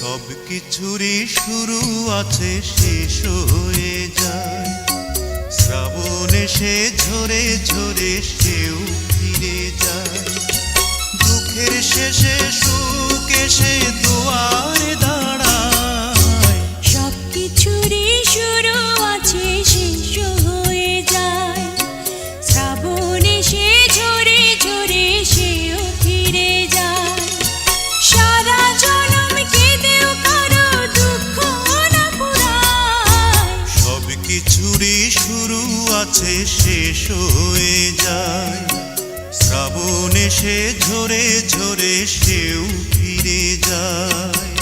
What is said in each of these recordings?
সবকিছুরই শুরু আছে, শেষ হয়ে যায়। শ্রাবণ এসে ঝরে ঝরে সেও ফিরে যায়। দুঃখের শেষে সুখ এসে দুয়ারে দাঁড়ায়। সবকিছুরই শুরু আছে, শেষ হয়ে যায়। শ্রাবণ এসে ঝরে ঝরে সেও ফিরে যায়। সারা জনম কেঁদেও কারো দুঃখ না পুরায়। সবকিছুরই শুরু আছে, শেষ হয়ে যায়। শ্রাবণ এসে ঝরে ঝরে সেও ফিরে যায়।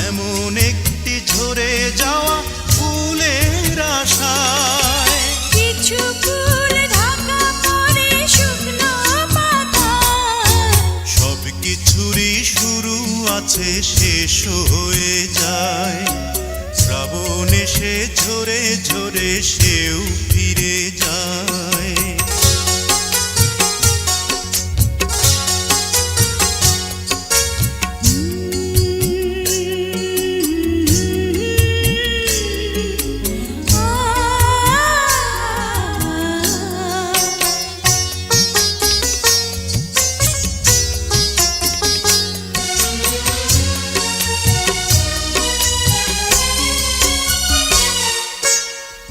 এমন একটি ঝরে যাওয়া ফুলের আশায়। কিছু ফুল ঢাকা পড়ে শুকনো পাতায়। সবকিছুরই শুরু আছে, শেষ হয়ে যায়। শ্রাবণ এসে ঝরে ঝরে সেও ফিরে যায়।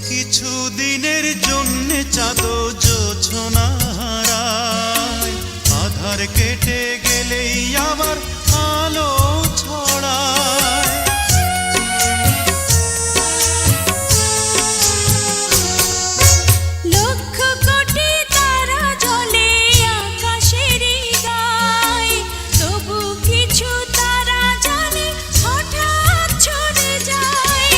কিছু দিনের জন্যে চাঁদ জোছনা হারায়। আধার কেটে গেলেই আবার আলো ছড়ায়। লক্ষ কোটি তারা জ্বলে আকাশের গায়ে। তবু কিছু তারা জানে হঠাৎ ছড়ে যায়।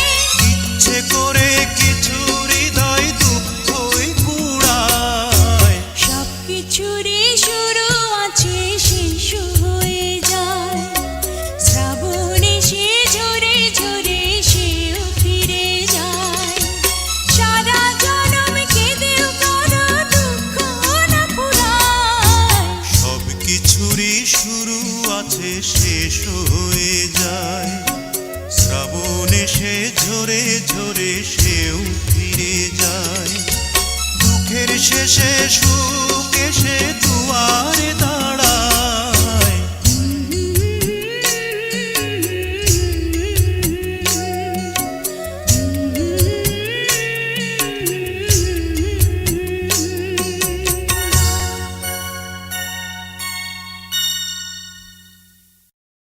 ইচ্ছে করে কিছু হৃদয় দুঃখই কুড়ায়। সবকিছুরই শুরু আছে, শেষ হয়ে যায়। শ্রাবণ এসে ঝরে ঝরে সেও ফিরে যায়। সারা জনম কেঁদেও কারো দুঃখ না পুরায়। সবকিছুরই শুরু আছে, শেষ হয়ে যায়। শ্রাবণ এসে ঝরে ঝরে সেও ফিরে যায়। দুঃখের শেষে সুখ